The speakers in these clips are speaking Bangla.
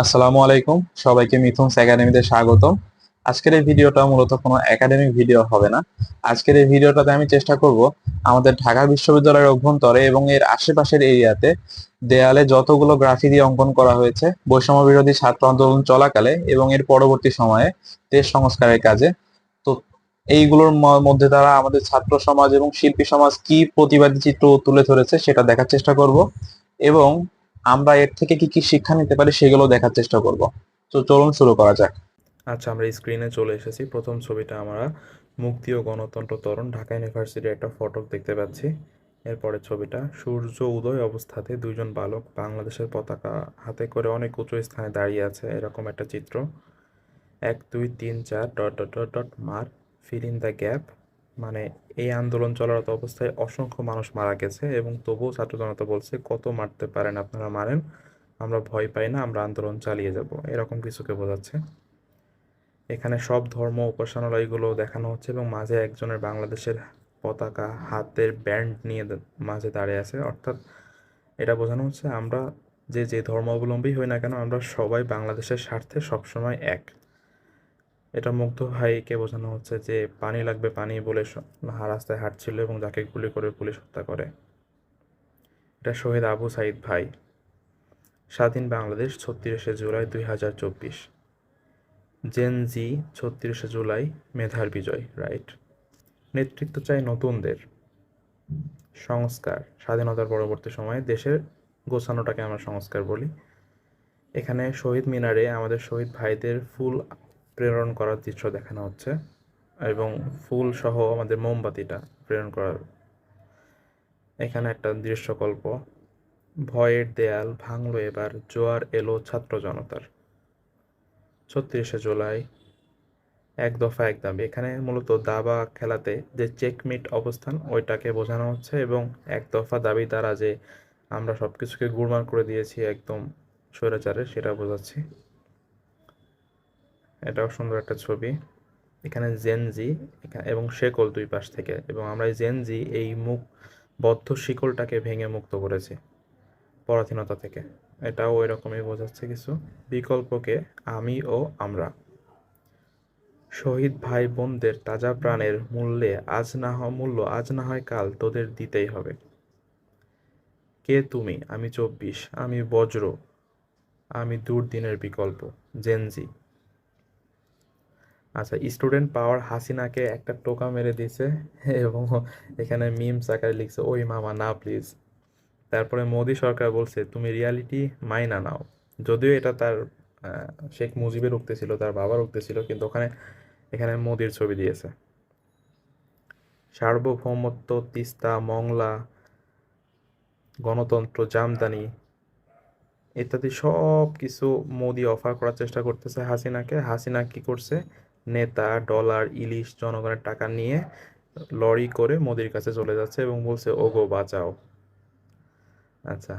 আসসালামু আলাইকুম, সবাইকে মিথুনস একাডেমিতে স্বাগতম। আজকের এই ভিডিওটা মূলত কোনো একাডেমিক ভিডিও হবে না। আজকের এই ভিডিওটাতে আমি চেষ্টা করব আমাদের ঢাকা বিশ্ববিদ্যালয়ের অভ্যন্তরে এবং এর আশেপাশের এরিয়াতে দেয়ালে যতগুলো গ্রাফিতি অঙ্কন করা হয়েছে বৈষম্য বিরোধী ছাত্র আন্দোলন চলাকালে এবং এর পরবর্তী সময়ে দেশ সংস্কারের কাজে, তো এইগুলোর মধ্যে তারা আমাদের ছাত্র সমাজ এবং শিল্পী সমাজ কি প্রতিবাদী চিত্র তুলে ধরেছে সেটা দেখার চেষ্টা করব এবং আমরা এর থেকে কি কি শিক্ষা নিতে পারি সেগুলো দেখার চেষ্টা করব। তো চলুন শুরু করা যাক। আচ্ছা, আমরা স্ক্রিনে চলে এসেছি। প্রথম ছবিটা আমরা মুক্তি ও গণতন্ত্র ত্বরণ ঢাকা ইউনিভার্সিটির একটা ফটক দেখতে পাচ্ছি। এরপরের ছবিটা সূর্য উদয় অবস্থাতে দুইজন বালক বাংলাদেশের পতাকা হাতে করে অনেক উঁচু স্থানে দাঁড়িয়ে আছে, এরকম একটা চিত্র। 1 2 3 4 ডট ডট ডট ডট মার ফিল ইন দ্য গ্যাপ, মানে এই আন্দোলন চলারত অবস্থায় অসংখ্য মানুষ মারা গেছে এবং তবুও ছাত্র জনতা বলছে কত মারতে পারেন আপনারা মারেন, আমরা ভয় পাই না, আমরা আন্দোলন চালিয়ে যাব, এরকম কিছুকে বোঝাচ্ছে। এখানে সব ধর্ম উপাসনালয়গুলো দেখানো হচ্ছে এবং মাঝে একজনের বাংলাদেশের পতাকা হাতের ব্যান্ড নিয়ে মাঝে দাঁড়িয়ে আছে, অর্থাৎ এটা বোঝানো হচ্ছে আমরা যে যে ধর্মাবলম্বী হই না কেন আমরা সবাই বাংলাদেশের স্বার্থে সবসময় এক। এটা মুগ্ধ ভাইকে বোঝানো হচ্ছে যে পানি লাগবে পানি বলে রাস্তায় হাঁটছিল এবং যাকে গুলি করে পুলিশ হত্যা করে। এটা শহীদ আবু সাইদ ভাই। স্বাধীন বাংলাদেশ 36শে জুলাই 2024। জেন জি 36শে জুলাই, মেধার বিজয়, রাইট। নেতৃত্ব চাই নতুনদের। সংস্কার, স্বাধীনতার পরবর্তী সময়ে দেশের গোছানোটাকে আমরা সংস্কার বলি। এখানে শহীদ মিনারে আমাদের শহীদ ভাইদের ফুল প্রেরণ করার দৃশ্য দেখানো হচ্ছে এবং ফুল সহ আমাদের মোমবাতিটা প্রেরণ করার। এখানে একটা দৃশ্যকল্প, ভয়ের দেয়াল ভাঙলো এবার, জোয়ার এলো ছাত্র জনতার। 36শে জুলাই, এক দফা এক দাবি। এখানে মূলত দাবা খেলাতে যে চেকমেট অবস্থান ওইটাকে বোঝানো হচ্ছে এবং এক দফা দাবি দ্বারা যে আমরা সব কিছুকে গুড়মার করে দিয়েছি একদম স্বৈরাচারের, সেটা বোঝাচ্ছি। এটাও সুন্দর একটা ছবি। এখানে জেনজি এবং শেকল দুই পাশ থেকে, এবং আমরা এই জেনজি এই মুখ বদ্ধ শিকলটাকে ভেঙে মুক্ত করেছি পরাধীনতা থেকে, এটাও ওই রকমই বোঝাচ্ছে কিছু। বিকল্পকে আমি ও আমরা। শহীদ ভাই বোনদের তাজা প্রাণের মূল্য আজ না হয় কাল তোদের দিতেই হবে। কে তুমি? আমি 24, আমি বজ্র, আমি দুর্দিনের বিকল্প। জেনজি। আচ্ছা, স্টুডেন্ট পাওয়ার হাসিনাকে একটা টোকা মেরে দিছে এবং এখানে মিমস আকারে লিখছে ওই মামা না প্লিজ। তারপরে মোদি সরকার বলছে তুমি রিয়ালিটি মাইনা নাও। যদিও এটা তার শেখ মুজিবের উক্তি ছিল, তার বাবার উক্তি ছিল, কিন্তু এখানে মোদির ছবি দিয়েছে। সার্বভৌমত্ব, তিস্তা, মংলা, গণতন্ত্র, জামদানি ইত্যাদি সব কিছু মোদি অফার করার চেষ্টা করতেছে হাসিনাকে। হাসিনা কি করছে? নেতা, ডলার, ইলিশ, জনগণের টাকা নিয়ে লরি করে মোদির কাছে চলে যাচ্ছে এবং বলছে ওগো বাঁচাও। আচ্ছা,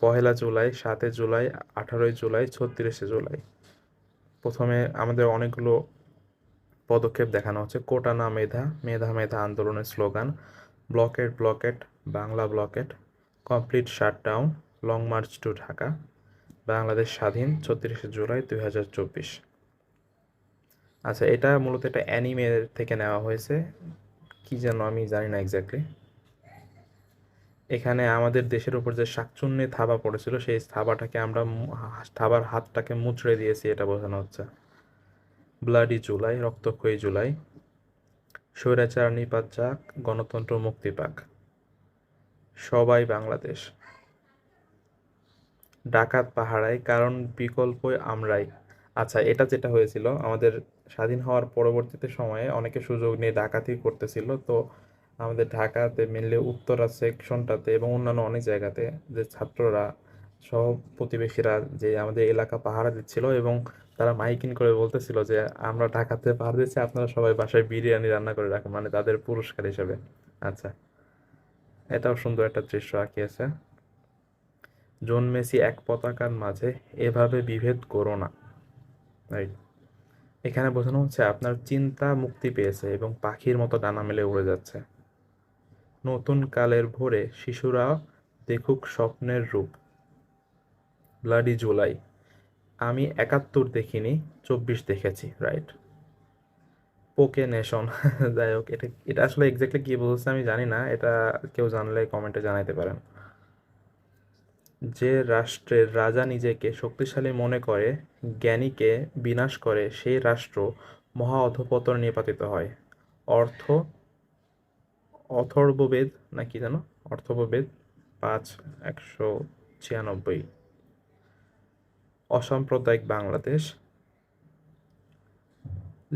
1 জুলাই, 7 জুলাই, 18 জুলাই, 36শে জুলাই। প্রথমে আমাদের অনেকগুলো পদক্ষেপ দেখানো হচ্ছে। কোটা না মেধা, মেধা মেধা আন্দোলনের slogan. Blockade blockade, Bangla blockade. Complete shutdown, long march to Dhaka. Bangladesh স্বাধীন, 36শে জুলাই 2024। আচ্ছা, এটা মূলত একটা অ্যানিমে থেকে নেওয়া হয়েছে, কি যেন আমি জানি না এক্স্যাক্টলি। এখানে আমাদের দেশের উপর যে শাকচুন্নি থাবা পড়েছিল সেই থাবাটাকে আমরা থাবার হাতটাকে মুচড়ে দিয়েছি, এটা বোঝানো হচ্ছে। ব্লাডি জুলাই, রক্তক্ষয়ী জুলাই। স্বৈরাচার নিপাত যাক, গণতন্ত্র মুক্তি পাক। সবাই বাংলাদেশ। ডাকাত পাহারায়, কারণ বিকল্প আমরাই। আচ্ছা, এটা যেটা হয়েছিল আমাদের স্বাধীন হওয়ার পরবর্তীতে সময়ে অনেকে সুযোগ নিয়ে ডাকাতি করতেছিল, তো আমাদের ঢাকাতে মেনলি উত্তরা সেকশনটাতে এবং অন্যান্য অনেক জায়গাতে যে ছাত্ররা সহ প্রতিবেশীরা যে আমাদের এলাকা পাহারা দিচ্ছিল এবং তারা মাইকিং করে বলতেছিল যে আমরা ঢাকাতে পাহারা দিচ্ছি, আপনারা সবাই বাসায় বিরিয়ানি রান্না করে রাখেন, মানে তাদের পুরস্কার হিসেবে। আচ্ছা, এটাও সুন্দর একটা দৃশ্য আঁকিয়েছে। জন্মেছি এক পতাকার মাঝে, এভাবে বিভেদ করো না, রাইট। এখানে বোঝানো হচ্ছে আপনার চিন্তা মুক্তি পেয়েছে এবং পাখির মতো ডানা মেলে উড়ে যাচ্ছে। নতুন কালের ভোরে শিশুরা দেখুক স্বপ্নের রূপ। ব্লাডি জুলাই, আমি 71 দেখিনি, 24 দেখেছি, রাইট? পোকে নেশন। যাই হোক, এটা এটা আসলে এক্স্যাক্টলি কি বলছে আমি জানি না, এটা কেউ জানলে কমেন্টে জানাইতে পারেন। যে রাষ্ট্রের রাজা নিজেকে শক্তিশালী মনে করে, জ্ঞানীকে বিনাশ করে, সেই রাষ্ট্র মহা অধঃপতনে নিপাতিত হয়। অর্থ অথর্ববেদ না কি জানো, অর্থববেদ 5:196। অসাম্প্রদায়িক Bangladesh.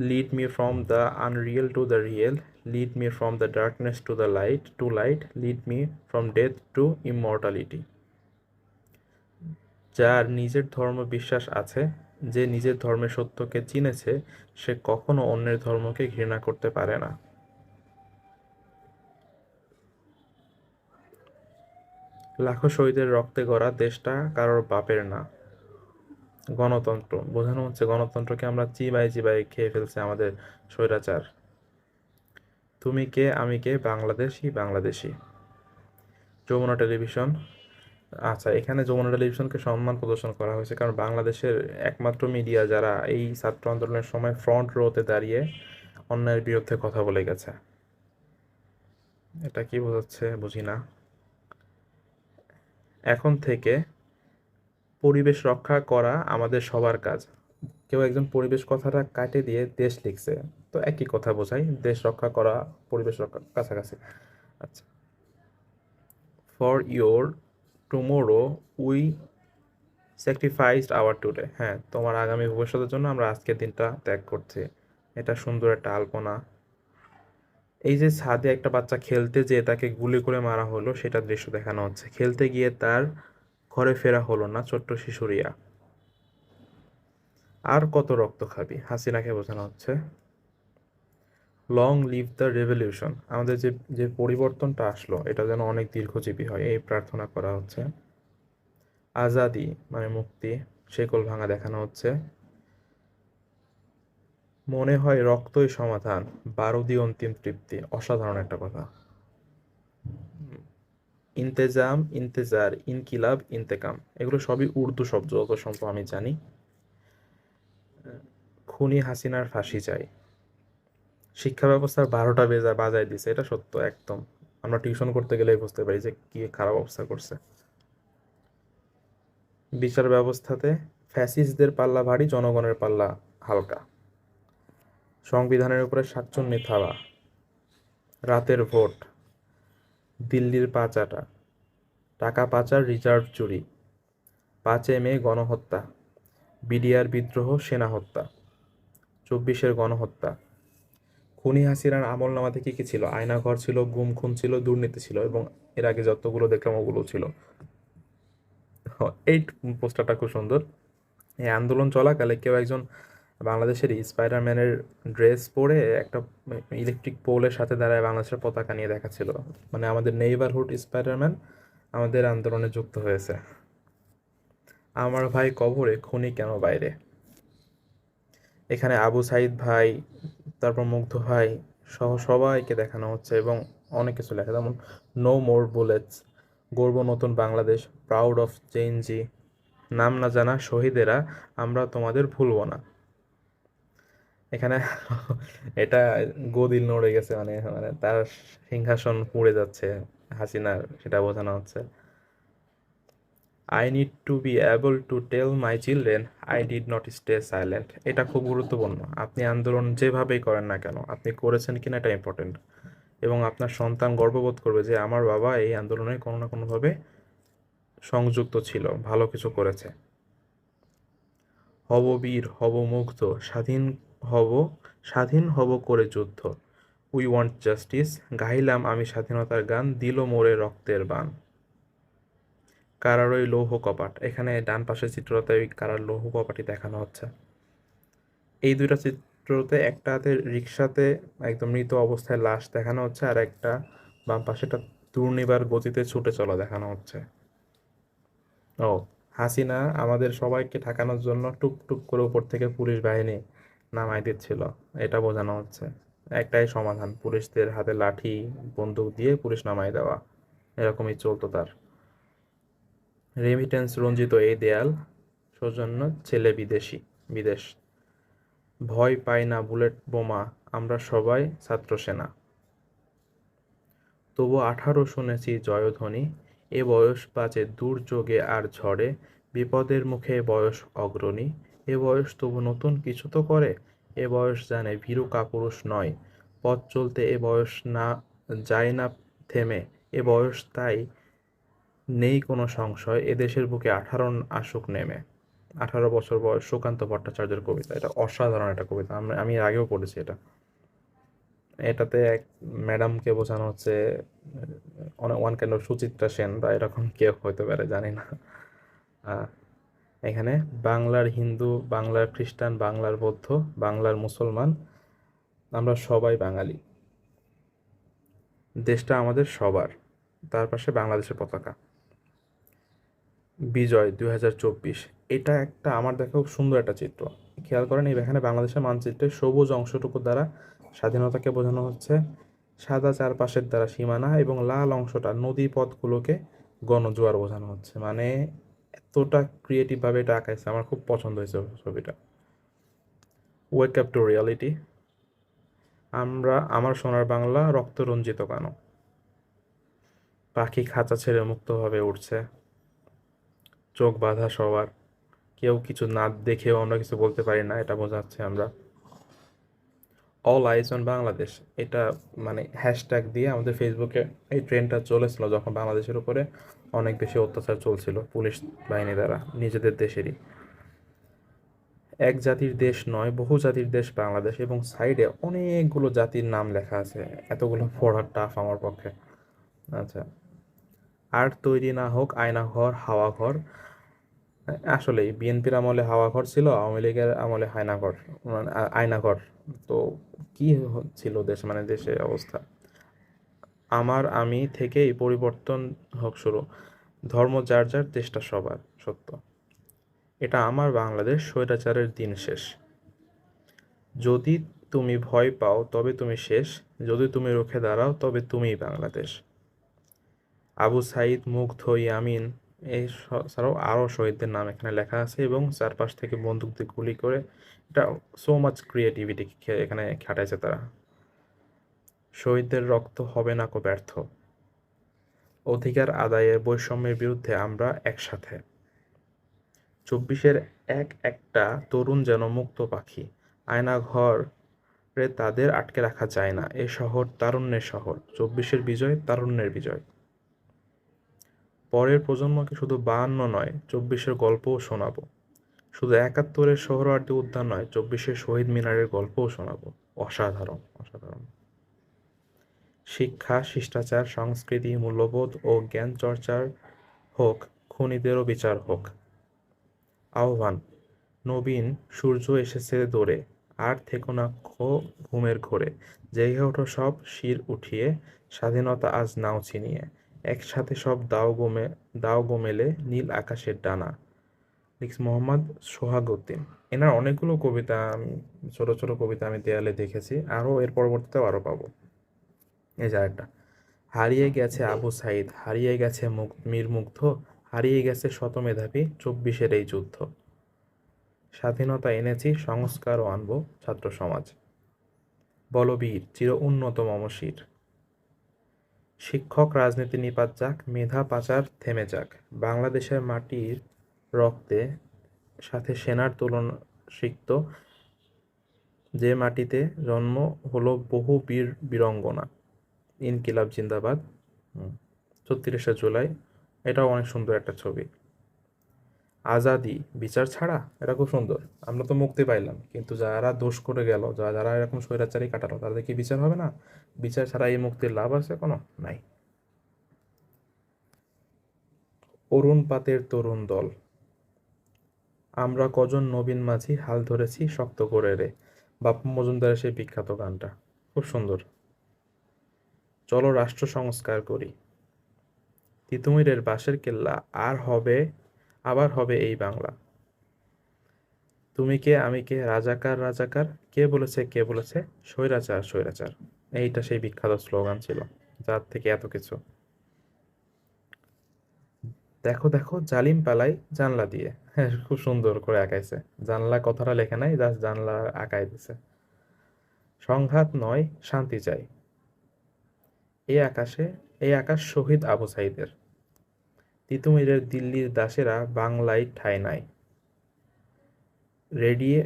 Lead me from the Unreal to the real, lead me from the darkness to the light, lead me from death two immortality. যার নিজের ধর্ম বিশ্বাস আছে, যে নিজের ধর্মের সত্যকে চিনেছে, সে কখনো অন্যের ধর্মকে ঘৃণা করতে পারে না। লাখো শহীদের রক্তে গড়া দেশটা কারোর বাপের না। গণতন্ত্র বোঝানো হচ্ছে গণতন্ত্রকে আমরা চিবাই চিবাই খেয়ে ফেলছে আমাদের স্বৈরাচার। তুমি কে আমি কে, বাংলাদেশি বাংলাদেশি। যমুনা টেলিভিশন। আচ্ছা, এখানে যমুনা টেলিভিশনকে সম্মান প্রদর্শন করা হয়েছে কারণ বাংলাদেশের একমাত্র মিডিয়া যারা এই ছাত্র আন্দোলনের সময় ফ্রন্ট রোতে দাঁড়িয়ে অন্যায়ের বিরুদ্ধে কথা বলে গেছে। এটা কি বোঝাচ্ছে বুঝি না। এখন থেকে পরিবেশ রক্ষা করা আমাদের সবার কাজ। কেউ একজন পরিবেশ কথাটা কাটে দিয়ে দেশ লিখছে, তো একই কথা বোঝায়, দেশ রক্ষা করা পরিবেশ রক্ষা কাছাকাছি। আচ্ছা, for your tomorrow we sacrificed hour today. হ্যাঁ, তোমার আগামী ভবিষ্যতের জন্য আমরা আজকের দিনটা ত্যাগ করছি। এটা সুন্দর একটা আলপনা। এই যে ছাদে একটা বাচ্চা খেলতে যেয়ে তাকে গুলি করে মারা হলো, সেটা দৃশ্য দেখানো হচ্ছে। খেলতে গিয়ে তার ঘরে ফেরা হলো না, ছোট্ট শিশু রিয়া। আর কত রক্ত খাবি, হাসিনাকে বোঝানো হচ্ছে। লং লিভ দ্য রেভলিউশন, আমাদের যে যে পরিবর্তনটা আসলো এটা যেন অনেক দীর্ঘজীবী হয়, এই প্রার্থনা করা হচ্ছে। আজাদি মানে মুক্তি, শেকল ভাঙা দেখানো হচ্ছে। মনে হয় রক্তই সমাধান, বারুদি অন্তিম তৃপ্তি, অসাধারণ একটা কথা। ইন্তেজাম, ইন্তেজার, ইনকিলাব, ইন্তেকাম, এগুলো সবই উর্দু শব্দ যত সম্ভব আমি জানি। খুনি হাসিনার ফাঁসি চাই। শিক্ষা ব্যবস্থার 12টা বাজায় দিছে, এটা সত্য একদম। আমরা টিউশন করতে গেলেই বুঝতে পারি যে কি খারাপ অবস্থা করছে। বিচার ব্যবস্থাতে ফ্যাসিস্টদের পাল্লা ভারী, জনগণের পাল্লা হালকা। সংবিধানের উপরে শাকচুন্নি থাবা। রাতের ভোট, দিল্লির পাচাটা, টাকা পাচার, রিজার্ভ চুরি, 5 মে গণহত্যা, বিডিআর বিদ্রোহ, সেনা হত্যা, 24-এর গণহত্যা। খুনি হাসিনার আমল নামাতে কি কি ছিল? আয়নাঘর ছিল, গুম খুন ছিল, দুর্নীতি ছিল, এবং এর আগে যতগুলো দেখলাম ওগুলো ছিল। এই পোস্টারটা খুব সুন্দর। এই আন্দোলন চলাকালে কেউ একজন বাংলাদেশের স্পাইডারম্যানের ড্রেস পরে একটা ইলেকট্রিক পোলের সাথে দাঁড়ায় বাংলাদেশের পতাকা নিয়ে দেখাচ্ছিল, মানে আমাদের নেইবারহুড স্পাইডারম্যান আমাদের আন্দোলনে যুক্ত হয়েছে। আমার ভাই কবরে, খুনি কেন বাইরে। এখানে আবু সাইদ ভাই, তারপর মুগ্ধ ভাই সহ সবাইকে দেখানো হচ্ছে, এবং অনেক কিছু লেখা, যেমন নো মোর বুলেটস, গর্ব নতুন বাংলাদেশ, প্রাউড অফ চেঞ্জি, নাম না জানা শহীদেরা, আমরা তোমাদের ভুলবো না। এখানে এটা গদিল নড়ে গেছে, মানে মানে তার সিংহাসন পুড়ে যাচ্ছে হাসিনার, সেটা বোঝানো হচ্ছে। I need to be able to tell my children I did not stay silent. এটা খুব গুরুত্বপূর্ণ। আপনি আন্দোলন যেভাবেই করেন না কেন, আপনি করেছেন কিনা এটা ইম্পর্টেন্ট, এবং আপনার সন্তান গর্ববোধ করবে যে আমার বাবা এই আন্দোলনে কোনো না কোনোভাবে সংযুক্ত ছিল, ভালো কিছু করেছে। হব বীর, হব মুগ্ধ, হব স্বাধীন হব করে যুদ্ধ, উই ওয়ান্ট জাস্টিস, গাইলাম আমি স্বাধীনতার গান, দিল মোরে রক্তের বান। কারার ওই লৌহ কপাট, এখানে ডান পাশের চিত্রতে ওই কারার লৌহ কপাটই দেখানো হচ্ছে। এই দুইটা চিত্রতে একটাতে রিক্সাতে একদম মৃত অবস্থায় লাশ দেখানো হচ্ছে, আর একটা বাম পাশেটা দুর্নিবার গতিতে ছুটে চলা দেখানো হচ্ছে। ও, হাসিনা আমাদের সবাইকে ঠেকানোর জন্য টুক টুক করে উপর থেকে পুলিশ বাহিনী নামাই দিচ্ছিল, এটা বোঝানো হচ্ছে। একটাই সমাধান, পুলিশদের হাতে লাঠি বন্দুক দিয়ে পুলিশ নামাই দেওয়া, এরকমই চলতো তার। রেমিটেন্স রঞ্জিত এই দেয়াল, সৌজন্য ছেলে বিদেশ। ভয় পাই না বুলেট বোমা, আমরা সবাই ছাত্র সেনা। তবু 18 শুনেছি জয়ধ্বনি, এ বয়স বাজে দুর্যোগে আর ঝড়ে, বিপদের মুখে এ বয়স অগ্রণী। এ বয়স তবু নতুন কিছু তো করে, এ বয়স জানে ভীরু কাপুরুষ নয়, পথ চলতে এ বয়স না যায় না থেমে। এ বয়স তাই নেই কোনো সংশয়, এদেশের বুকে 18 আসুক নেমে। 18 বছর বয়স, সুকান্ত ভট্টাচার্যের কবিতা। এটা অসাধারণ একটা কবিতা, আমি এর আগেও পড়েছি এটা। এটাতে এক ম্যাডামকে বোঝানো হচ্ছে, অনেক one kind of Suchitra Sen বা এরকম কেউ হতে পারে, জানি না। আহ, এখানে বাংলার হিন্দু, বাংলার খ্রিস্টান, বাংলার বৌদ্ধ, বাংলার মুসলমান, আমরা সবাই বাঙালি। দেশটা আমাদের সবার। তার পাশে বাংলাদেশের পতাকা। বিজয় 2024, এটা একটা আমার দেখা খুব সুন্দর একটা চিত্র। খেয়াল করেন, এখানে বাংলাদেশের মানচিত্রের সবুজ অংশটুকু দ্বারা স্বাধীনতাকে বোঝানো হচ্ছে, সাদা চারপাশের দ্বারা সীমানা, এবং লাল অংশটা নদী পথগুলোকে গণজোয়ার বোঝানো হচ্ছে। মানে এতটা ক্রিয়েটিভ ভাবে এটা আঁকাইছে, আমার খুব পছন্দ হয়েছে ছবিটা। ওয়েক আপ টু রিয়ালিটি, আমার সোনার বাংলা রক্ত রঞ্জিত কেন। পাখি খাঁচা ছেড়ে মুক্তভাবে উড়ছে, চোখ বাঁধা সবার, কেউ কিছু না দেখেও আমরা কিছু বলতে পারি না, এটা বোঝাচ্ছে আমরা। অল আইজ অন বাংলাদেশ, এটা মানে হ্যাশট্যাগ দিয়ে আমাদের ফেসবুকে এই ট্রেন্ডটা চলেছিল যখন বাংলাদেশের উপরে অনেক বেশি অত্যাচার চলছিল পুলিশ বাহিনী দ্বারা, নিজেদের দেশেরই। এক জাতির দেশ নয়, বহু জাতির দেশ বাংলাদেশ, এবং সাইডে অনেকগুলো জাতির নাম লেখা আছে, এতগুলো পড়া টাফ আমার পক্ষে। আচ্ছা, আর তৈরি না হোক আয়নাঘর হাওয়া ঘর। আসলেই বিএনপির আমলে হাওয়া ঘর ছিল, আওয়ামী লীগের আমলে হায়নাঘর, মানে আয়নাঘর। তো কি ছিল দেশ, মানে দেশে অবস্থা। আমি থেকেই পরিবর্তন হোক শুরু, ধর্ম যার যার, দেশটা সবার, সত্য। এটা আমার বাংলাদেশ, স্বৈরাচারের দিন শেষ। যদি তুমি ভয় পাও তবে তুমি শেষ, যদি তুমি রুখে দাঁড়াও তবে তুমিই বাংলাদেশ। আবু সাইদ, মুগ্ধ, ইয়ামিন, ছাড়াও আরও শহীদদের নাম এখানে লেখা আছে, এবং চারপাশ থেকে বন্দুক দিয়ে গুলি করে, এটা সো মাচ ক্রিয়েটিভিটি এখানে খাটাইছে তারা। শহীদদের রক্ত হবে না কো ব্যর্থ, অধিকার আদায়ের বৈষম্যের বিরুদ্ধে আমরা একসাথে। 24-এর এক একটা তরুণ যেন মুক্ত পাখি, আয়নাঘরে তাদের আটকে রাখা যায় না, এ শহর তারুণ্যের শহর, 24-এর বিজয় তারুণ্যের বিজয়। পরের প্রজন্মকে শুধু 52 নয়, 24-এর গল্পও শোনাবো। শুধু 71-এর সোহরাওয়ার্দী উদ্যান নয়, 24-এর শহীদ মিনারের গল্পও শোনাবো। অসাধারণ, অসাধারণ। শিক্ষা, শিষ্টাচার, সংস্কৃতি, মূল্যবোধ ও জ্ঞান চর্চার হোক, খুনিদেরও বিচার হোক। আহ্বান, নবীন সূর্য এসেছে দৌড়ে, আর থেকো না ঘুমের ঘোরে, জেগে ওঠো সব শির উঠিয়ে, স্বাধীনতা আজ নাও ছিনিয়ে, একসাথে সব দাও গো মেলে, নীল আকাশের ডানা। লিখছে মোহাম্মদ সোহাগউদ্দিন। এনার অনেকগুলো কবিতা ছোট ছোট কবিতা আমি দেয়ালে দেখেছি, আরও এর পরবর্তীতেও আরও পাবো। এই যে একটা, হারিয়ে গেছে আবু সাইদ, হারিয়ে গেছে মীর মুগ্ধ, হারিয়ে গেছে শত মেধাবী 24-এর এই যুদ্ধ। স্বাধীনতা এনেছি, সংস্কারও আনবো ছাত্র সমাজ, বলবীর চির উন্নত মমশির। শিক্ষক রাজনীতি নিপাত যাক, মেধা পাচার থেমে যাক, বাংলাদেশের মাটির রক্তে সাথে সেনার তুলনা সিক্ত, যে মাটিতে জন্ম হলো বহু বীর বীরঙ্গনা। ইনকিলাব জিন্দাবাদ। 34শে জুলাই, এটাও অনেক সুন্দর একটা ছবি। আজাদি বিচার ছাড়া, এটা খুব সুন্দর। আমরা তো মুক্তি পাইলাম, কিন্তু যারা দোষ করে গেল, যারা এরকম স্বৈরাচারী কাটালো, তাদের কি বিচার হবে না? বিচার ছাড়া এই মুক্তির লাভ আছে কোনো? নাই। অরুণ পাতের তরুণ দল, আমরা কজন নবীন মাঝি হাল ধরেছি শক্ত করে রে। বাপ্পু মজুমদারের সেই বিখ্যাত গানটা খুব সুন্দর। চলো রাষ্ট্র সংস্কার করি, তিতুমিরের বাঁশের কেল্লা, আবার হবে এই বাংলা। তুমি কে আমি কে, রাজাকার রাজাকার, কে বলেছে স্বৈরাচার স্বৈরাচার। এইটা সেই বিখ্যাত স্লোগান ছিল, যার থেকে এত কিছু। দেখো দেখো জালিম পালাই জানলা দিয়ে। হ্যাঁ, খুব সুন্দর করে আঁকাইছে। জানলা কথাটা লেখা নাই, জাস্ট জানলা আঁকাই দিছে। সংঘাত নয়, শান্তি চাই। এই আকাশে, এই আকাশ শহীদ আবু সাইদের। তিতুমিরের দিল্লির দাসেরা বাংলায় ঠাঁই নাই। রেডিয়ে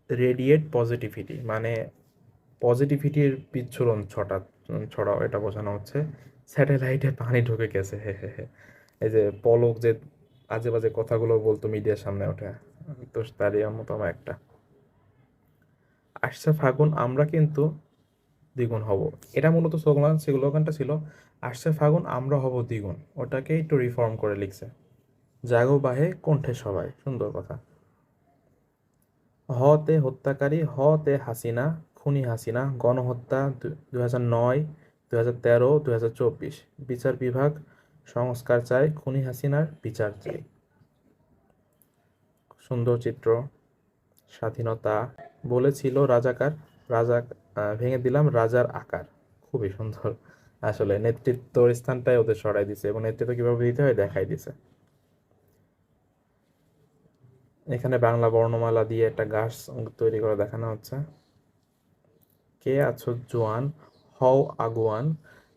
রেডিয়েট পজিটিভিটি মানে পজিটিভিটির বিচ্ছুরণ ছড়াও, এটা বোঝানো হচ্ছে। স্যাটেলাইটে পানি ঢুকে গেছে, হে হে হে। এই যে পলক যে আজে বাজে কথাগুলো বলতো মিডিয়ার সামনে ওঠে, তো তারই মতো আমার একটা। আসছে ফাগুন আমরা কিন্তু দ্বিগুণ হব। এটা মূলত স্লোগানটা ছিল আসছে ফাগুন আমরা হব দ্বিগুণ, ওটাকে একটু রিফর্ম করে লিখছে। জাগো বাহে কণ্ঠে সবাই, সুন্দর কথা। হতে হত্যাকারী, হতে হাসিনা, খুনি হাসিনা, গণহত্যা 2009, 2013, 2024। বিচার বিভাগ সংস্কার চাই, খুনি হাসিনার বিচার চাই। সুন্দর চিত্র। স্বাধীনতা বলেছিল রাজাকার, রাজা ভেঙে দিলাম রাজার আকার। খুবই সুন্দর। আসলে নেতৃত্বর স্থানটাই ওদের সরাই দিছে এবং নেতৃত্ব কিভাবে দিতে হয় দেখাই দিছে। এখানে বাংলা বর্ণমালা দিয়ে একটা গাছ তৈরি করে দেখানো হচ্ছে। কে আছো জোয়ান, হও আগুয়ান,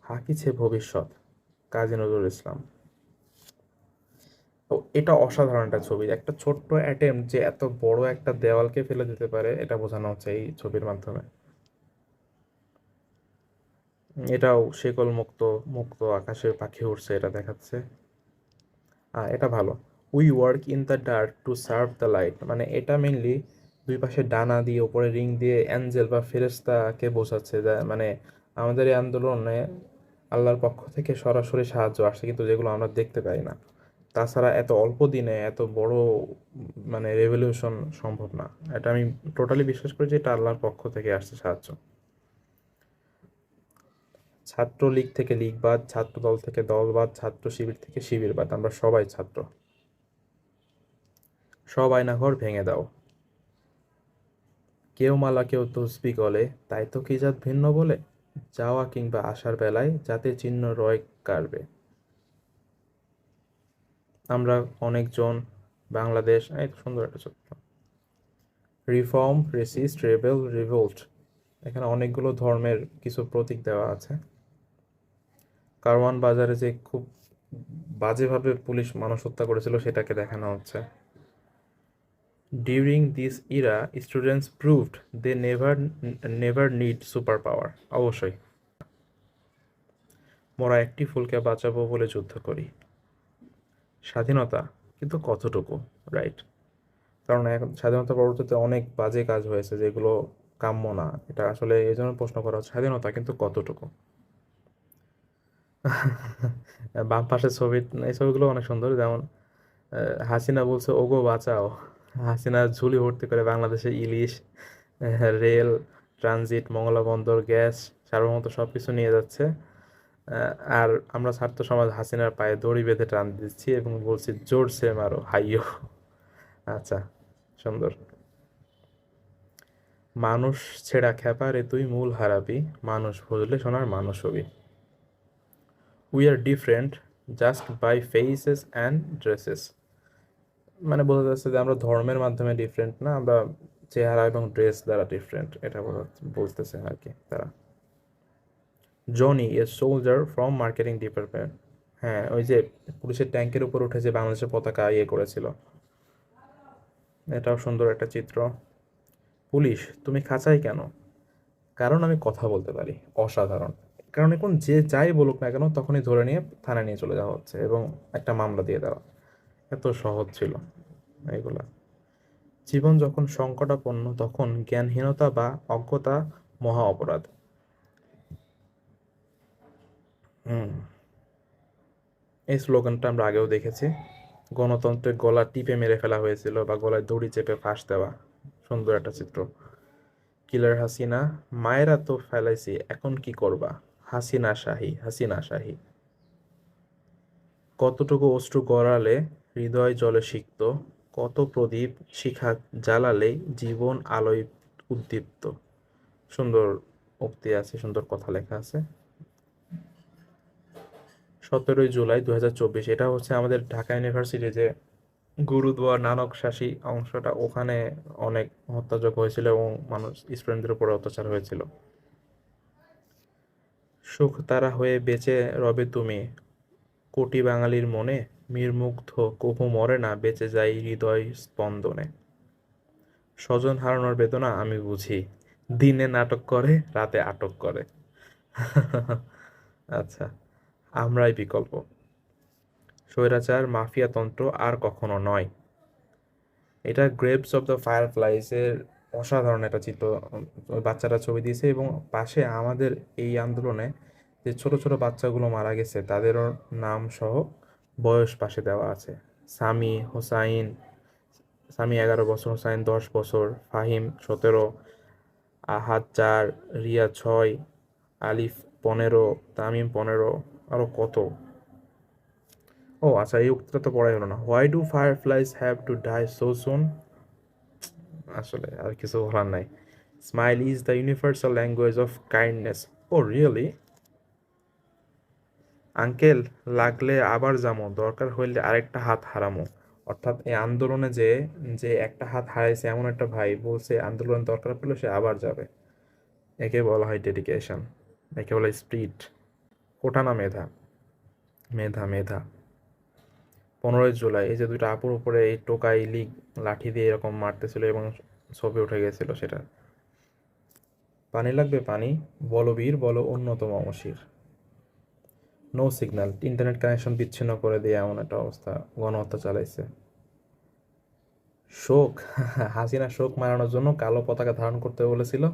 হাকিছে ভবিষ্যৎ, কাজী নজরুল ইসলাম। তো এটা অসাধারণ একটা ছবি, একটা ছোট্ট অ্যাটেম্প যে এত বড় একটা দেওয়ালকে ফেলে দিতে পারে, এটা বোঝানো হচ্ছে এই ছবির মাধ্যমে। এটাও শেকল মুক্ত, মুক্ত আকাশে পাখি উড়ছে, এটা দেখাচ্ছে। এটা ভালো। We work in the dark to serve the light, মানে এটা মেনলি দুই পাশে ডানা দিয়ে উপরে রিং দিয়ে অ্যাঞ্জেল বা ফেরেশতাকে বোঝাচ্ছে, যা মানে আমাদের এই আন্দোলনে আল্লাহর পক্ষ থেকে সরাসরি সাহায্য আসছে, কিন্তু যেগুলো আমরা দেখতে পাই না। তাছাড়া এত অল্প দিনে এত বড় মানে রেভলিউশন সম্ভব না। এটা আমি টোটালি বিশ্বাস করি যে এটা আল্লাহর পক্ষ থেকে আসছে সাহায্য। ছাত্রলীগ থেকে লীগবাদ, ছাত্র দল থেকে দলবাদ, ছাত্র শিবির থেকে শিবিরবাদ, আমরা সবাই ছাত্র। সব আয়নাঘর ভেঙে দাও। কেউ মালা কেউ তসবি গলে, তাই তো কি জাত ভিন্ন বলে। যাওয়া কিংবা আসার বেলায় জাতির চিহ্ন রয় কাড়বে। আমরা অনেকজন, বাংলাদেশ, এই তো সুন্দর একটা চিত্র। রিফর্ম, রেসিস্ট, রেবেল, রিভোল্ট, এখানে অনেকগুলো ধর্মের কিছু প্রতীক দেওয়া আছে। কারওয়ান বাজারে যে খুব বাজেভাবে পুলিশ মানুষ হত্যা করেছিল সেটাকে দেখানো হচ্ছে। During this era students proved they never need super power, অবশ্যই। মোরা একটি ফুলকে বাঁচাবো বলে যুদ্ধ করি। স্বাধীনতা, কিন্তু কতটুকু, রাইট? কারণ এখন স্বাধীনতা পরবর্তীতে অনেক বাজে কাজ হয়েছে যেগুলো কাম্য না, এটা আসলে এই জন্য প্রশ্ন করা হচ্ছে স্বাধীনতা কিন্তু কতটুকু। বাম পাশের ছবি, এই ছবিগুলো অনেক সুন্দর, যেমন হাসিনা বলছে ওগো বাঁচাও। হাসিনা ঝুলি ভর্তি করে বাংলাদেশে ইলিশ, রেল, ট্রানজিট, মংলা বন্দর, গ্যাস, সার্বভৌমত্ব সবকিছু নিয়ে যাচ্ছে। আর আমরা ছাত্র সমাজ হাসিনার পায়ে দড়ি বেঁধে টান দিচ্ছি এবং বলছি জোরসে মারো হাইয়ো। আচ্ছা, সুন্দর। মানুষ ছেঁড়া খ্যাপা রে তুই মূল হারাবি, মানুষ বুঝলে সোনার মানুষ হবি। We are different just by faces and dresses, মানে বোঝা যাচ্ছে যে আমরা ধর্মের মাধ্যমে ডিফারেন্ট না, আমরা চেহারা এবং ড্রেস দ্বারা ডিফারেন্ট, এটা বলতেছে আর কি তারা। Johnny a soldier from marketing department, হ্যাঁ ওই যে পুলিশের ট্যাঙ্কের উপর উঠে যে বাংলাদেশের পতাকা ইয়ে করেছিল, এটাও সুন্দর একটা চিত্র। পুলিশ তুমি খাঁচাই কেন, কারণ আমি কথা বলতে পারি, অসাধারণ। কারণ এখন যে যাই বলুক না কেন তখনই ধরে নিয়ে থানায় নিয়ে চলে যাওয়া হচ্ছে এবং একটা মামলা দিয়ে দেওয়া, এত সহজ ছিল এইগুলা। জীবন যখন সংকটাপন্ন তখন জ্ঞানহীনতা বা অজ্ঞতা মহা অপরাধ। হুম, এই স্লোগানটা আমরা আগেও দেখেছি। গণতন্ত্রের গলা টিপে মেরে ফেলা হয়েছিল বা গলায় দড়ি চেপে ফাঁস দেওয়া, সুন্দর একটা চিত্র। কিলার হাসিনা, মায়েরা তো ফেলাইছি এখন কি করবা, হাসিনা শাহী, হাসিনা শাহী। কতটুকু অশ্রু গড়ালে হৃদয় জলে সিক্ত, কত প্রদীপ শিখা জ্বালালে জীবন আলোয় উদ্দীপ্ত। সুন্দর উক্তি আছে, সুন্দর কথা লেখা আছে। 17 জুলাই 2024, এটা হচ্ছে আমাদের ঢাকা ইউনিভার্সিটি যে গুরুদুয়ার নানক শাসী অংশটা, ওখানে অনেক হত্যাযজ্ঞ হয়েছিল এবং মানুষ স্টুডেন্টদের উপর অত্যাচার হয়েছিল। সুখ তারা হয়ে বেঁচে রবে তুমি কোটি বাঙালির মনে, মীরমুগ্ধ কভু মরে না, বেঁচে যায় হৃদয় স্পন্দনে। স্বজন হারানোর বেদনা আমি বুঝি, দিনে নাটক করে রাতে আটক করে। আচ্ছা, আমরাই বিকল্প, স্বৈরাচার মাফিয়াতন্ত্র আর কখনো নয়। এটা গ্রেভস অফ দ্য ফায়ারফ্লাইস এর অসাধারণ একটা চিত্র ওই বাচ্চারা ছবি দিয়েছে, এবং পাশে আমাদের এই আন্দোলনে যে ছোট ছোট বাচ্চাগুলো মারা গেছে তাদেরও নাম সহ বয়স পাশে দেওয়া আছে। সামি হোসাইন, সামি 11 বছর, হোসাইন 10 বছর, ফাহিম 17, আহাদ 4, রিয়া 6, আলিফ 15, তামিম 15, আরো কত। ও আচ্ছা, এই উক্তিটা তো পড়াই হলো না। Why do fireflies have to die so soon? আসলে আর কিছু বলার নাই। Smile is the universal language of kindness. Oh really? Uncle, লাগলে আবার যামো, দরকার হইলে আরেকটা হাত হারামো। অর্থাৎ এই আন্দোলনে যে যে একটা হাত হারাইছে এমন একটা ভাই বলছে আন্দোলন দরকার পড়লে সে আবার যাবে। একে বলা হয় ডেডিকেশন, একে বলা হয় স্পিরিট। কোটা না মেধা? মেধা মেধা। 15 জুলাই এই যে দুইটা আপুর উপরে এই টোকাই লিগ লাঠি দিয়ে এরকম মারতেছিল এবং ছবি উঠে গেছিল সেটা। পানি লাগবে পানি, বলো বীর বলো অন্যতম অমশির। নো সিগন্যাল, ইন্টারনেট কানেকশন বিচ্ছিন্ন করে দিয়ে এমন একটা অবস্থা, গণহত্যা চালাইছে। শোক, হাসিনা শোক মানানোর জন্য কালো পতাকা ধারণ করতে বলেছিল,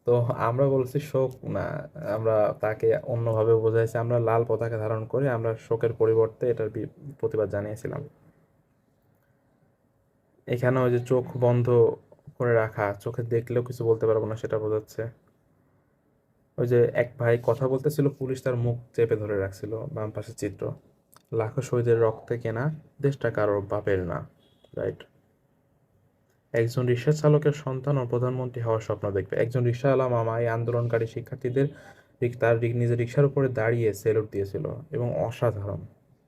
তো আমরা বলছি শোক না, আমরা তাকে অন্যভাবে বোঝাইছি, আমরা লাল পতাকা ধারণ করে আমরা শোকের পরিবর্তে এটার প্রতিবাদ জানিয়েছিলাম। এখানে ওই যে চোখ বন্ধ করে রাখা, চোখে দেখলেও কিছু বলতে পারবো না সেটা বোঝাচ্ছে। ওই যে এক ভাই কথা বলতেছিল, পুলিশ তার মুখ চেপে ধরে রাখছিল, বাম পাশের চিত্র। লাখো শহীদের রক্তে কেনা দেশটা কারোর বাপের না, রাইট। একজন রিক্সা চালকের সন্তান ও প্রধানমন্ত্রী হওয়ার স্বপ্ন দেখবে। একজন রিক্সাওয়ালা মামা এই আন্দোলনকারী শিক্ষার্থীদের তার নিজের রিক্সার উপরে দাঁড়িয়ে সেলুট দিয়েছিল এবং অসাধারণ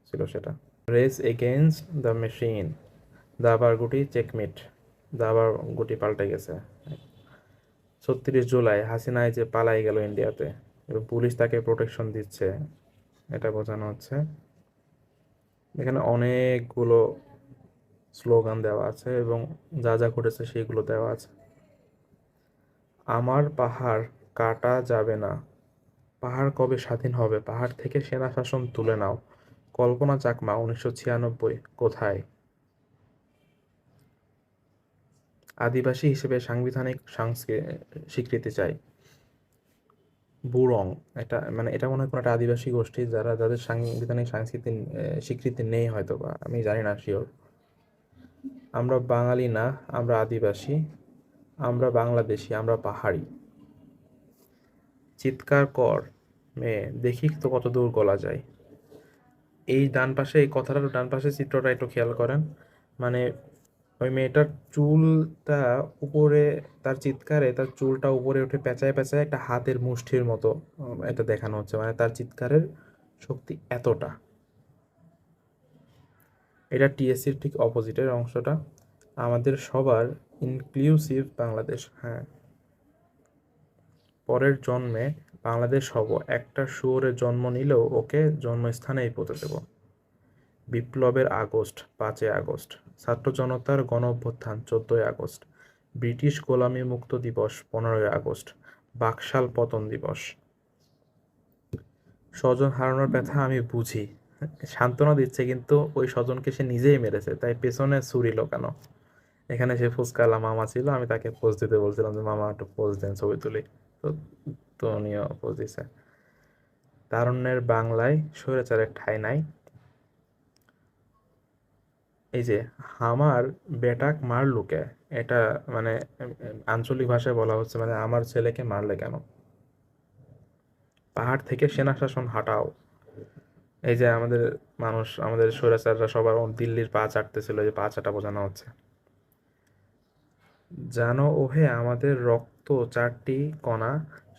ছিল সেটা। রেস এগেইনস্ট দ্য মেশিন, দাবার গুটি চেকমেট, দাবার গুটি পাল্টে গেছে। 36 জুলাই হাসিনায় যে পালাই গেল ইন্ডিয়াতে এবং পুলিশ তাকে প্রোটেকশন দিচ্ছে, এটা বোঝানো হচ্ছে। এখানে অনেকগুলো স্লোগান দেওয়া আছে এবং যা যা ঘটেছে সেগুলো দেওয়া আছে। আমার পাহাড় কাটা যাবে না, পাহাড় কবে স্বাধীন হবে, পাহাড় থেকে সেনা শাসন তুলে নাও। কল্পনা চাকমা 1996 কোথায়? আদিবাসী হিসেবে সাংবিধানিক স্বীকৃতি চাই। বুরং, এটা মানে এটা মনে হয় কোনো একটা আদিবাসী গোষ্ঠী যাদের সাংবিধানিক স্বীকৃতি নেই হয়তো, বা আমি জানি না শিওর। আমরা বাঙালি না, আমরা আদিবাসী, আমরা বাংলাদেশি, আমরা পাহাড়ি। চিৎকার কর মেয়ে, দেখি তো কত দূর গলা যায়। এই ডান পাশে এই কথাটার ডান পাশে চিত্রটা একটু খেয়াল করেন, মানে ওই মেয়েটার চুলটা উপরে, তার চিৎকারে তার চুলটা উপরে উঠে পেঁচায় পেঁচায় একটা হাতের মুষ্টির মতো এটা দেখানো হচ্ছে, মানে তার চিৎকারের শক্তি এতটা। এটা টিএসসির ঠিক অপোজিটের অংশটা, আমাদের সবার ইনক্লুসিভ বাংলাদেশ। হ্যাঁ, পরের জন্মে বাংলাদেশ হব, একটা শুয়োরের জন্ম নিলেও ওকে জন্মস্থানেই পুঁতে দেব। বিপ্লবের আগস্ট 5 আগস্ট, ছাত্র জনতার গণ অভ্যুত্থান 14 আগস্ট, ব্রিটিশ গোলামি মুক্ত দিবস 15 আগস্ট, বাকশাল পতন দিবস। স্বজন হারানোর ব্যথা আমি বুঝি, সান্ত্বনা দিচ্ছে কিন্তু ওই স্বজনকে সে নিজেই মেরেছে, তাই পেছনে ছুরিল কেন? এখানে সে ফুচকালা মামা ছিল, আমি তাকে পোজ দিতে বলছিলাম যে মামা একটু পোজ দেন ছবি তুলি, তো তো উনিও পোজ দিছে। তারুণ্যের বাংলায় স্বৈরাচারের ঠাঁই নাই। এই যে আমার বেটাক মারলু কে, এটা মানে আঞ্চলিক ভাষায় বলা হচ্ছে মানে আমার ছেলেকে মারলে কেন? পাহাড় থেকে সেনা শাসন হাঁটাও। এই যে আমাদের মানুষ, আমাদের স্বৈরাচাররা সবার দিল্লির পা চাটতেছিল, এই যে পা চাটা বোঝানো হচ্ছে। জানো ওহে আমাদের রক্ত 4টি কণা,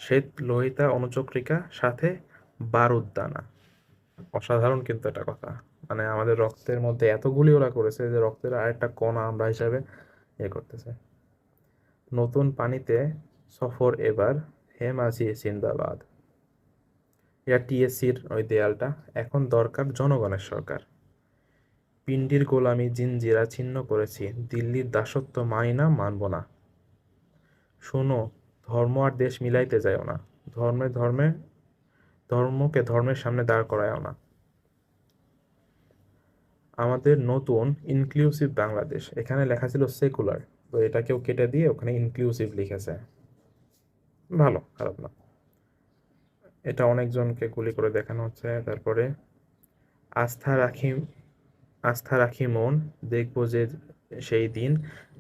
শ্বেত লোহিতা অনুচক্রিকা সাথে বারুদদানা। অসাধারণ কিন্তু এটা কথা, মানে আমাদের রক্তের মধ্যে এতগুলি ওরা করেছে যে রক্তের আরেকটা কণা আমরা হিসাবে করতেছে। নতুন পানিতে সফর এবার, হে মাঝি জিন্দাবাদ। এটা টিএসসির ওই দেয়ালটা। এখন দরকার জনগণের সরকার। পিন্ডির গোলামি জিনজিরা ছিন্ন করেছি, দিল্লির দাসত্ব মানি না, মানব না। শোনো, ধর্ম আর দেশ মিলাইতে যাইও না, ধর্মকে ধর্মের সামনে দাঁড় করায়ও না। আমাদের নতুন ইনক্লুসিভ বাংলাদেশ, এখানে লেখা ছিল সেকুলার, তো এটা কেউ কেটে দিয়ে ওখানে ইনক্লুসিভ লিখেছে। ভালো, খারাপ না। এটা অনেকজনকে গুলি করে দেখানো হচ্ছে। তারপরে আস্থা রাখি, আস্থা রাখি মন, দেখবো যে সেই দিন,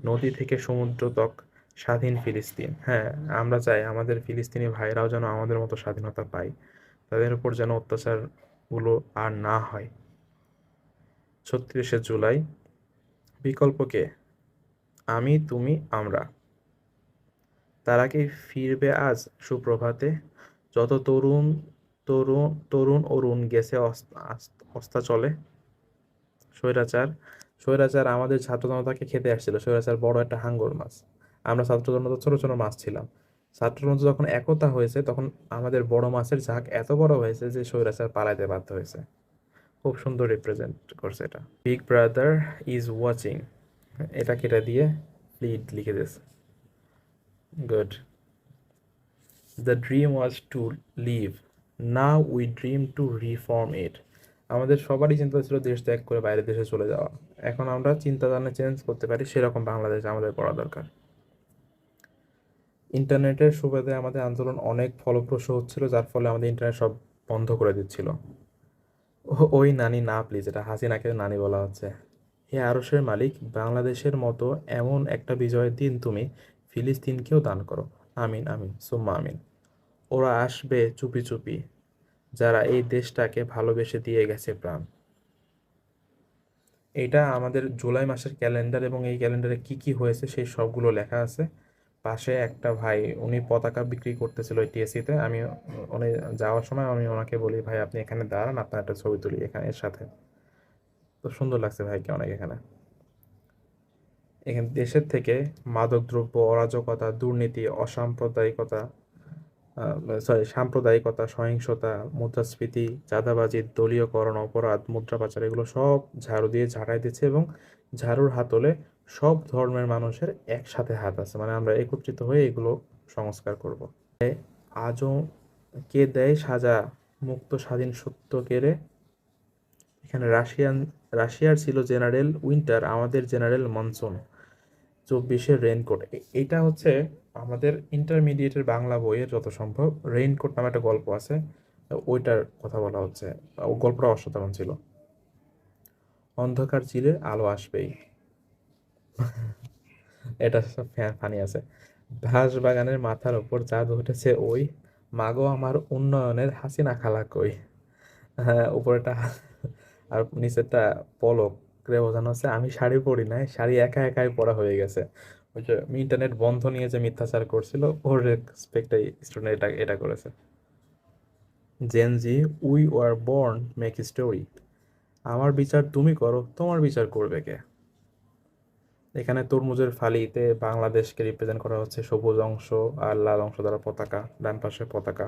নদী থেকে সমুদ্র তক, স্বাধীন ফিলিস্তিন। হ্যাঁ, আমরা চাই আমাদের ফিলিস্তিনি ভাইরাও যেন আমাদের মতো স্বাধীনতা পায়, তাদের উপর যেন অত্যাচারগুলো আর না হয়। ৩৬শে জুলাই, বিকল্পকে আমি, তুমি, আমরা। তারা কি ফিরবে আজ সুপ্রভাতে? যত তরুণ অরুণ গেছে অস্তাচলে। স্বৈরাচার, স্বৈরাচার আমাদের ছাত্র জনতাকে খেতে আসছিল। স্বৈরাচার বড় একটা হাঙ্গর মাছ, আমরা ছাত্র জনতা ছোট ছোট মাছ ছিলাম। ছাত্র জনতা যখন একতা হয়েছে তখন আমাদের বড় মাছের ঝাঁক এত বড় হয়েছে যে স্বৈরাচার পালাইতে বাধ্য হয়েছে। খুব সুন্দর রিপ্রেজেন্ট করছে এটা। বিগ ব্রাদার ইজ ওয়াচিং, এটা কেটে দিয়ে প্লিড লিখে দিয়েছে। Good. The dream was to live, now we dream to reform it. আমাদের সবারই চিন্তা ছিল দেশ ত্যাগ করে বাইরের দেশে চলে যাওয়া, এখন আমরা চিন্তা ধারণা চেঞ্জ করতে পারি, সেরকম বাংলাদেশ আমাদের পড়া দরকার। ইন্টারনেটের সুবাদে আমাদের আন্দোলন অনেক ফলপ্রসূ হচ্ছিল, যার ফলে আমাদের ইন্টারনেট সব বন্ধ করে দিচ্ছিল। ওই নানি না প্লিজ, এটা হাসিনাকে নানি বলা হচ্ছে। হে আরশের মালিক, বাংলাদেশের মতো এমন একটা বিজয়ের দিন তুমি ফিলিস্তিনকেও দান করো। আমিন আমিন সুম্মা আমিন। ওরা আসবে চুপি চুপি, যারা এই দেশটাকে ভালোবেসে দিয়ে গেছে প্রাণ। এটা আমাদের জুলাই মাসের ক্যালেন্ডার, এবং এই ক্যালেন্ডারে কি কি হয়েছে সেই সবগুলো লেখা আছে। পাশে একটা ভাই, উনি পতাকা বিক্রি করতেছিল ওই টিএসসিতে। আমি উনি যাওয়ার সময় আমি ওনাকে বলি, ভাই আপনি এখানে দাঁড়ান, আপনার একটা ছবি তুলি এখানে এর সাথে। তো সুন্দর লাগছে ভাইকে অনেক। এখানে এখানে দেশের থেকে মাদকদ্রব্য, অরাজকতা, দুর্নীতি, অসাম্প্রদায়িকতা, সাম্প্রদায়িকতা, সহিংসতা, মুদ্রাস্ফীতি, চাঁদাবাজি, দলীয়করণ, অপরাধ, মুদ্রা পাচার, এগুলো সব ঝাড়ু দিয়ে ঝাঁটাই দিচ্ছে, এবং ঝাড়ুর হাতলে সব ধর্মের মানুষের একসাথে হাত আছে, মানে আমরা একত্রিত হয়ে এগুলো সংস্কার করব। আজও কে দেয় সাজা, মুক্ত স্বাধীন সত্য কেড়ে। এখানে রাশিয়ার ছিল জেনারেল উইন্টার, আমাদের জেনারেল মনসুন। 24-এর রেইনকোট, এটা হচ্ছে আমাদের ইন্টারমিডিয়েটের বাংলা বইয়ের যত সম্ভব রেইনকোট নামে একটা গল্প আছে, ওইটার কথা বলা হচ্ছে। ও গল্পটা অসাধারণ ছিল। অন্ধকার চিরে আলো আসবেই, এটা ফানি আছে। ঘাস বাগানের মাথার ওপর চাঁদ উঠেছে ওই, মাগো আমার উন্নয়নের হাসিনা খালা কই। হ্যাঁ, উপরেটা আর নিচেরটা পলক রে বোঝানো হচ্ছে আমি শাড়ি পরি নাই, শাড়ি একা একাই পরা হয়ে গেছে। ওই যে ইন্টারনেট বন্ধ নিয়ে যে মিথ্যাচার করছিল, ওর রেসপেক্টে স্টুডেন্ট এটা এটা করেছে। Gen Z, we were born make story, আমার বিচার তুমি করো, তোমার বিচার করবে কে। এখানে তরমুজের ফালিতে বাংলাদেশকে রিপ্রেজেন্ট করা হচ্ছে, সবুজ অংশ আর লাল অংশ দ্বারা পতাকা, ডান পাশে পতাকা।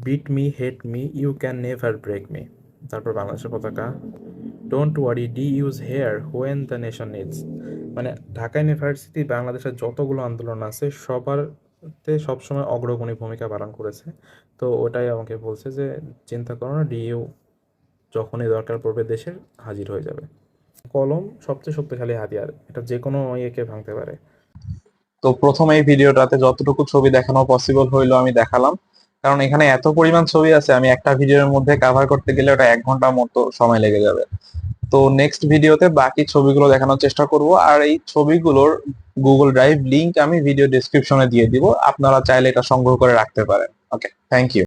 Beat me, hate me, you can never break me, তারপর বাংলাদেশের পতাকা। Don't worry, D use here when the nation needs. মানে ঢাকা ইউনিভার্সিটি বাংলাদেশের যতগুলো আন্দোলন আছে সবারতে সবসময় অগ্রগণী ভূমিকা পালন করেছে। তো ওটাই আমাকে বলছে যে চিন্তা করো না, ডিইউ যখনই দরকার পড়বে দেশের হাজির হয়ে যাবে। কলম সবচেয়ে শক্তিশালী হাতিয়ার, এটা যে কোনো ইয়েকে ভাঙতে পারে। তো প্রথম এই ভিডিওটাতে যতটুকু ছবি দেখানো পসিবল হইলো আমি দেখালাম, কারণ এখানে এত পরিমাণ ছবি আছে, আমি একটা ভিডিওর মধ্যে কভার করতে গেলে ওটা 1 ঘন্টা মতো সময় লেগে যাবে। তো নেক্সট ভিডিওতে বাকি ছবিগুলো দেখানোর চেষ্টা করব, আর এই ছবিগুলোর গুগল ড্রাইভ লিংক আমি ভিডিও ডেসক্রিপশনে দিয়ে দিব, আপনারা চাইলে এটা সংগ্রহ করে রাখতে পারেন। ওকে, থ্যাংক ইউ।